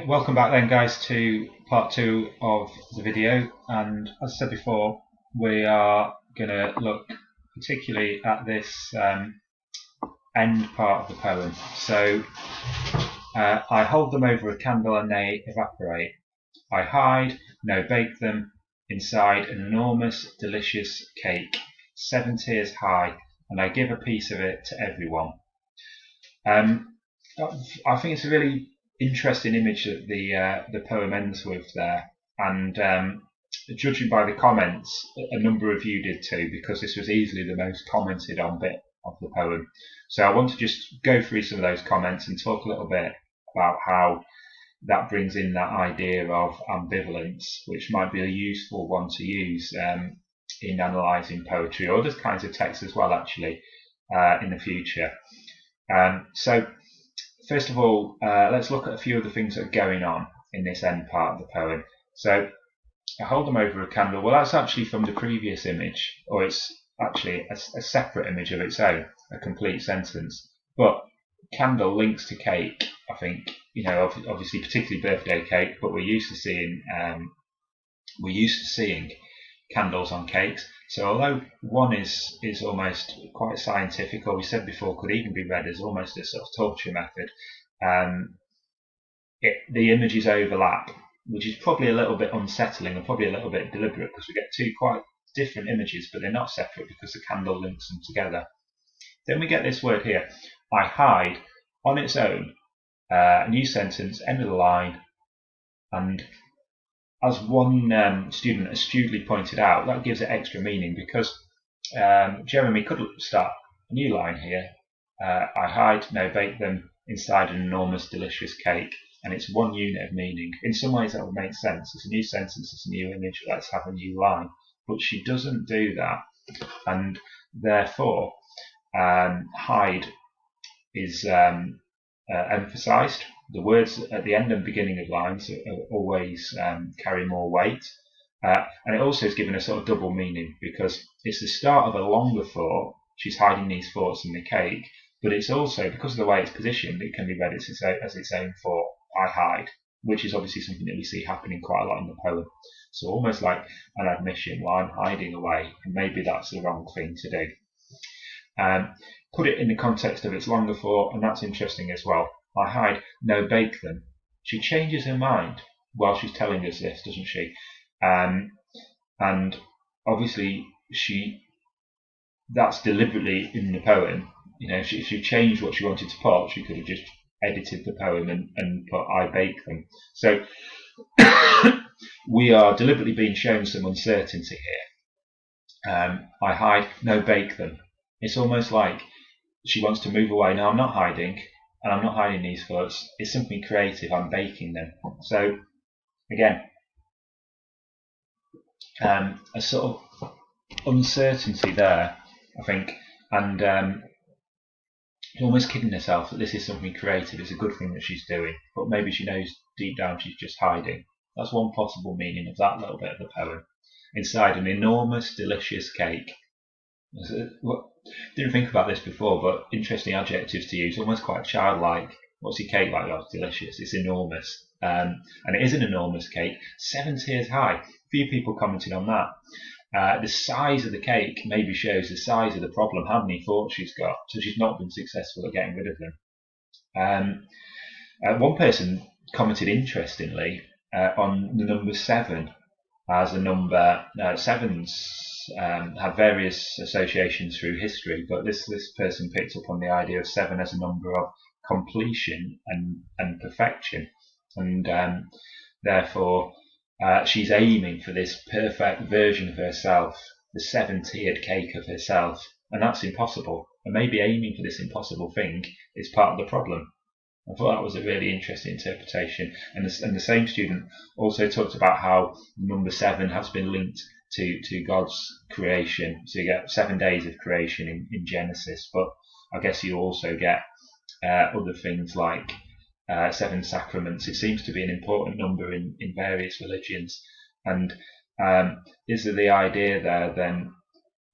Welcome back then guys to part 2 of the video, and as I said before, we are going to look particularly at this end part of the poem. So I hold them over a candle and they evaporate. I hide, no bake them inside an enormous delicious cake, 7 tiers high, and I give a piece of it to everyone. I think it's a really interesting image that the poem ends with there, and judging by the comments, a number of you did too, because this was easily the most commented on bit of the poem. So I want to just go through some of those comments and talk a little bit about how that brings in that idea of ambivalence, which might be a useful one to use in analysing poetry or other kinds of texts as well, actually, in the future. So first of all, let's look at a few of the things that are going on in this end part of the poem. So I hold them over a candle. Well, that's actually from the previous image, or it's actually a separate image of its own, a complete sentence. But candle links to cake, I think, obviously particularly birthday cake, but we're used to seeing candles on cakes. So although one is almost quite scientific, or we said before could even be read as almost a sort of torture method, the images overlap, which is probably a little bit unsettling and probably a little bit deliberate, because we get two quite different images, but they're not separate because the candle links them together. Then we get this word here, I hide, on its own, a new sentence, end of the line, and as one student astutely pointed out, that gives it extra meaning, because Jeremy could start a new line here. I hide, no bake them inside an enormous delicious cake, and it's one unit of meaning. In some ways that would make sense. It's a new sentence, it's a new image, let's have a new line. But she doesn't do that, and therefore hide is emphasised. The words at the end and beginning of lines always carry more weight, and it also is given a sort of double meaning, because it's the start of a longer thought. She's hiding these thoughts in the cake, but it's also, because of the way it's positioned, it can be read as its own thought, I hide, which is obviously something that we see happening quite a lot in the poem. So almost like an admission, well, I'm hiding away, and maybe that's the wrong thing to do. Put it in the context of its longer thought, and that's interesting as well. I hide, no bake them. She changes her mind while she's telling us this, doesn't she? And obviously that's deliberately in the poem. If she changed what she wanted to put, she could have just edited the poem and put I bake them. So we are deliberately being shown some uncertainty here. I hide, no bake them. It's almost like she wants to move away. No, I'm not hiding, and I'm not hiding these thoughts. It's something creative, I'm baking them. So again, a sort of uncertainty there, I think, and almost kidding herself that this is something creative. It's a good thing that she's doing, but maybe she knows deep down she's just hiding. That's one possible meaning of that little bit of the poem. Inside an enormous delicious cake. Didn't think about this before, but interesting adjectives to use, almost quite childlike. What's your cake like? Oh, it's delicious, it's enormous. And it is an enormous cake, 7 tiers high. Few people commented on that. The size of the cake maybe shows the size of the problem, how many thoughts she's got, so she's not been successful at getting rid of them. One person commented interestingly on the number 7 as a number. Sevens have various associations through history, but this person picked up on the idea of 7 as a number of completion and perfection, and therefore she's aiming for this perfect version of herself, the 7-tiered cake of herself, and that's impossible. And maybe aiming for this impossible thing is part of the problem. I thought that was a really interesting interpretation. And the same student also talked about how number 7 has been linked to God's creation. So you get 7 days of creation in Genesis, but I guess you also get other things like 7 sacraments. It seems to be an important number in various religions. And is there the idea there then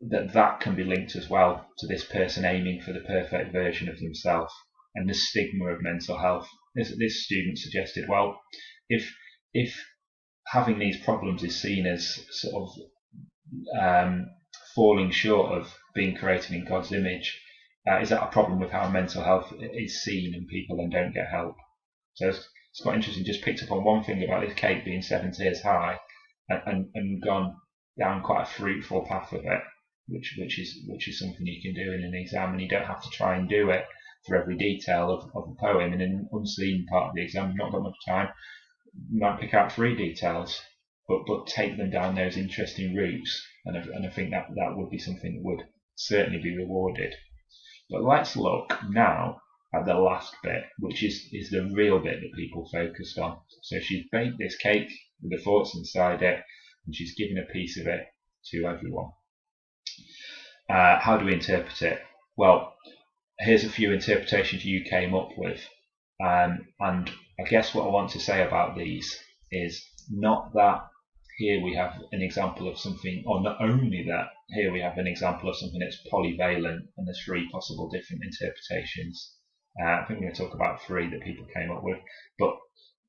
that can be linked as well to this person aiming for the perfect version of themselves, and the stigma of mental health this student suggested, well, if having these problems is seen as sort of falling short of being created in God's image, is that a problem with how mental health is seen and people then don't get help? So it's quite interesting. Just picked up on one thing about this cake being 7 tiers high, and gone down quite a fruitful path with it, which is something you can do in an exam, and you don't have to try and do it for every detail of the poem. In an unseen part of the exam, you've not got much time. You might pick out 3 details, but take them down those interesting routes, and I think that would be something that would certainly be rewarded. But let's look now at the last bit, which is the real bit that people focused on. So she's baked this cake with the thoughts inside it, and she's given a piece of it to everyone. How do we interpret it? Well, here's a few interpretations you came up with, and I guess what I want to say about these is not that here we have an example of something, or not only that here we have an example of something that's polyvalent and there's 3 possible different interpretations. I think we're going to talk about 3 that people came up with, but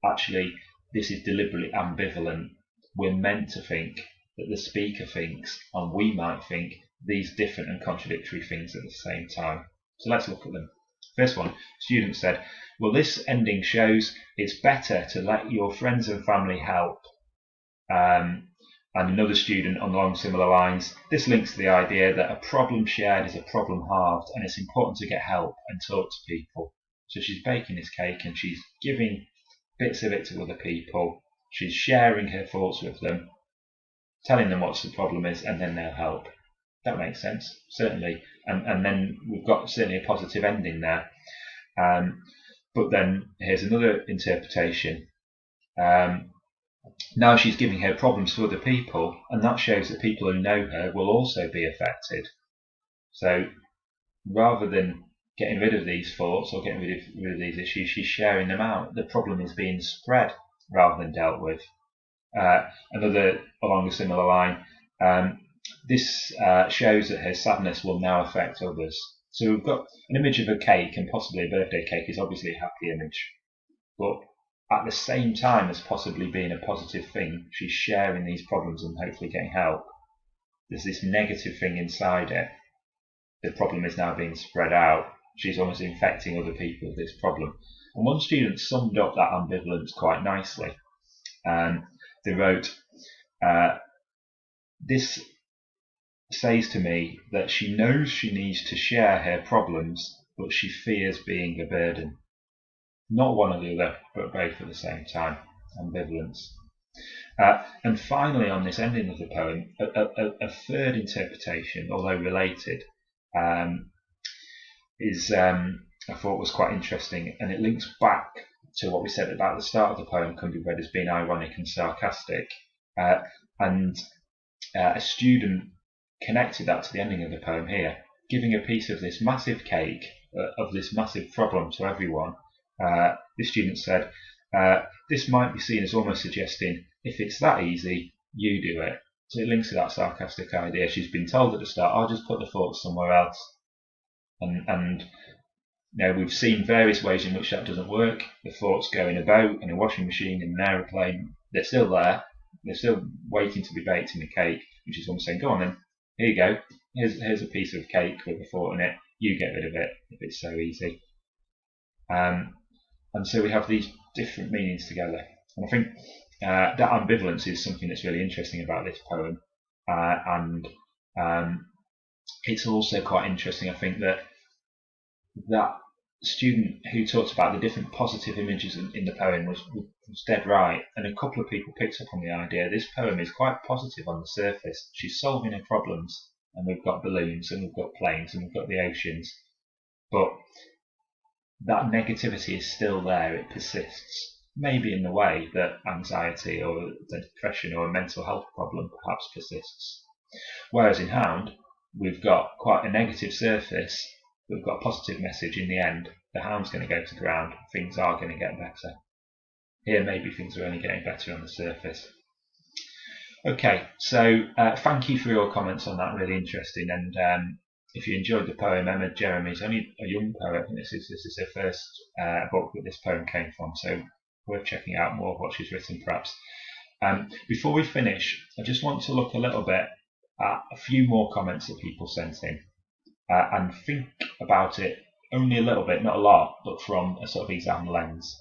actually this is deliberately ambivalent. We're meant to think that the speaker thinks, and we might think, these different and contradictory things at the same time. So let's look at them. First one, student said, well, this ending shows it's better to let your friends and family help. And another student along similar lines, this links to the idea that a problem shared is a problem halved, and it's important to get help and talk to people. So she's baking this cake and she's giving bits of it to other people. She's sharing her thoughts with them, telling them what the problem is, and then they'll help. That makes sense, certainly. And then we've got certainly a positive ending there. But then here's another interpretation. Now she's giving her problems to other people, and that shows that people who know her will also be affected. So rather than getting rid of these thoughts or getting rid of these issues, she's sharing them out. The problem is being spread rather than dealt with. Another along a similar line, this shows that her sadness will now affect others. So we've got an image of a cake, and possibly a birthday cake is obviously a happy image, but at the same time as possibly being a positive thing, she's sharing these problems and hopefully getting help. There's this negative thing inside it. The problem is now being spread out. She's almost infecting other people with this problem. And one student summed up that ambivalence quite nicely. They wrote, this says to me that she knows she needs to share her problems, but she fears being a burden. Not one or the other, but both at the same time. Ambivalence. And finally, on this ending of the poem, a third interpretation, although related, is I thought was quite interesting, and it links back to what we said about the start of the poem can be read as being ironic and sarcastic. And a student connected that to the ending of the poem here, giving a piece of this massive cake, of this massive problem to everyone. This student said, this might be seen as almost suggesting, if it's that easy, you do it. So it links to that sarcastic idea. She's been told at the start, I'll just put the thoughts somewhere else. And you know, we've seen various ways in which that doesn't work. The thoughts go in a boat, in a washing machine, in an aeroplane. They're still there. They're still waiting to be baked in the cake, which is almost saying, go on then, here you go. Here's a piece of cake with a thought in it. You get rid of it if it's so easy. And so we have these different meanings together. And I think that ambivalence is something that's really interesting about this poem. And it's also quite interesting, I think, that student who talked about the different positive images in the poem was dead right. And a couple of people picked up on the idea this poem is quite positive on the surface. She's solving her problems, and we've got balloons, and we've got planes, and we've got the oceans. But that negativity is still there, it persists. Maybe in the way that anxiety or depression or a mental health problem perhaps persists. Whereas in Hound, we've got quite a negative surface, we've got a positive message in the end. The Hound's going to go to ground, things are going to get better. Here maybe things are only getting better on the surface. Okay, so thank you for your comments on that, really interesting. And if you enjoyed the poem, Emma Jeremy's only a young poet. I think this is her first book that this poem came from, so worth checking out more of what she's written perhaps. Before we finish, I just want to look a little bit at a few more comments that people sent in and think about it only a little bit, not a lot, but from a sort of exam lens.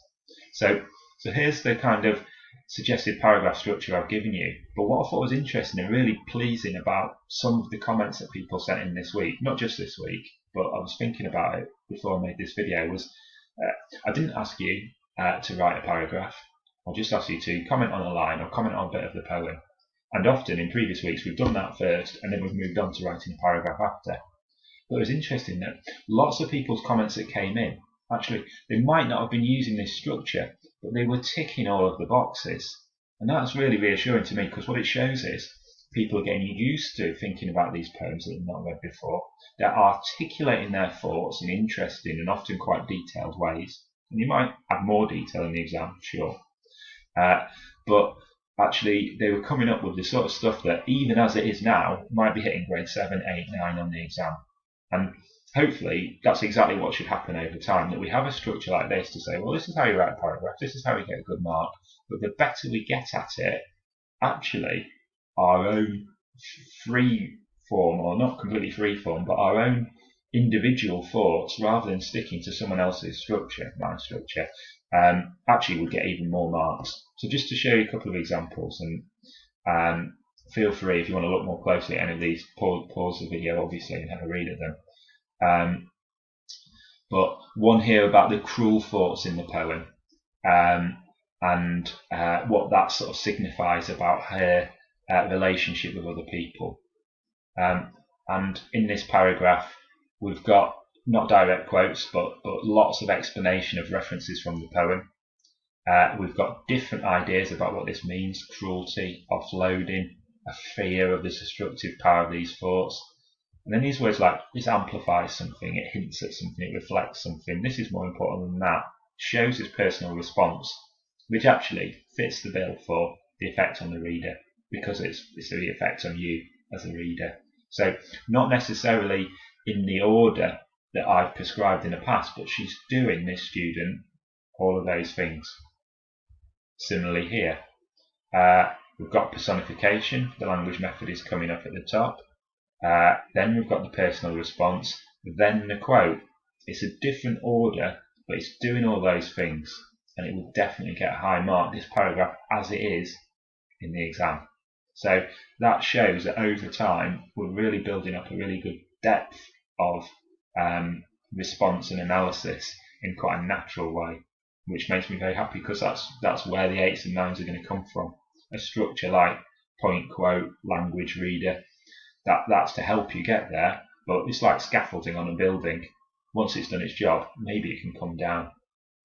So here's the kind of suggested paragraph structure I've given you. But what I thought was interesting and really pleasing about some of the comments that people sent in this week, not just this week, but I was thinking about it before I made this video, was I didn't ask you to write a paragraph. I just asked you to comment on a line or comment on a bit of the poem. And often in previous weeks we've done that first and then we've moved on to writing a paragraph after. But it was interesting that lots of people's comments that came in, actually, they might not have been using this structure, but they were ticking all of the boxes. And that's really reassuring to me, because what it shows is people are getting used to thinking about these poems that they've not read before. They're articulating their thoughts in interesting and often quite detailed ways. And you might have more detail in the exam, sure. But actually, they were coming up with the sort of stuff that, even as it is now, might be hitting grade 7, 8, 9 on the exam. And hopefully that's exactly what should happen over time, that we have a structure like this to say, well, this is how you write a paragraph, this is how you get a good mark, but the better we get at it, actually our own free form, or not completely free form, but our own individual thoughts, rather than sticking to someone else's structure, my structure, actually would get even more marks. So just to show you a couple of examples, and feel free, if you want to look more closely at any of these, pause the video obviously and have a read at them. But one here about the cruel thoughts in the poem, and what that sort of signifies about her relationship with other people. And in this paragraph we've got not direct quotes, but lots of explanation of references from the poem. We've got different ideas about what this means: cruelty, offloading, a fear of the destructive power of these thoughts. And then these words like, this amplifies something, it hints at something, it reflects something, this is more important than that, shows his personal response, which actually fits the bill for the effect on the reader, because it's the effect on you as a reader. So not necessarily in the order that I've prescribed in the past, but she's doing, this student, all of those things. Similarly here, we've got personification, the language method is coming up at the top. Then we've got the personal response, then the quote. It's a different order, but it's doing all those things, and it will definitely get a high mark, this paragraph, as it is in the exam. So that shows that over time we're really building up a really good depth of response and analysis in quite a natural way, which makes me very happy, because that's where the 8s and 9s are going to come from. A structure like point, quote, language, reader, that's to help you get there, but it's like scaffolding on a building. Once it's done its job, maybe it can come down.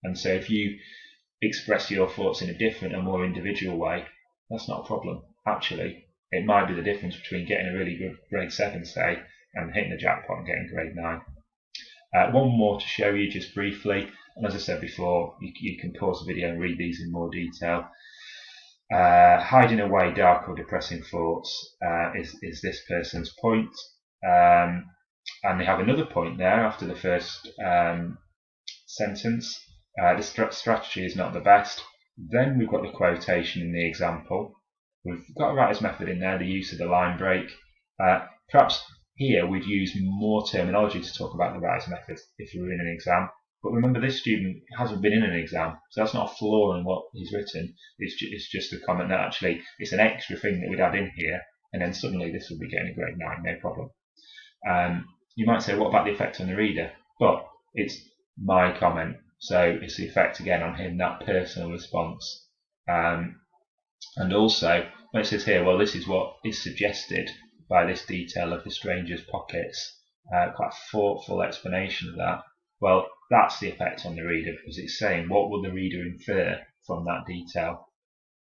And so if you express your thoughts in a different and more individual way, that's not a problem. Actually, it might be the difference between getting a really good grade 7, say, and hitting the jackpot and getting grade 9. One more to show you just briefly, and as I said before, you can pause the video and read these in more detail. Hiding away dark or depressing thoughts is this person's point, and they have another point there after the first sentence. The strategy is not the best. Then we've got the quotation in the example. We've got a writer's method in there, the use of the line break. Perhaps here we'd use more terminology to talk about the writer's method if we were in an exam. But remember, this student hasn't been in an exam, so that's not a flaw in what he's written. It's just a comment that actually it's an extra thing that we'd add in here, and then suddenly this would be getting a grade 9, no problem. You might say, what about the effect on the reader? But it's my comment, so it's the effect again on him, that personal response. And also, when it says here, well, this is what is suggested by this detail of the stranger's pockets, quite a thoughtful explanation of that. Well, that's the effect on the reader, because it's saying, what will the reader infer from that detail?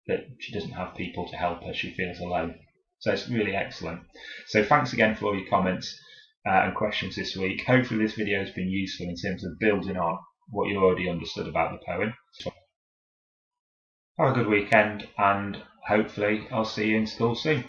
That she doesn't have people to help her, she feels alone. So it's really excellent. So thanks again for all your comments and questions this week. Hopefully this video has been useful in terms of building on what you already understood about the poem. Have a good weekend, and hopefully I'll see you in school soon.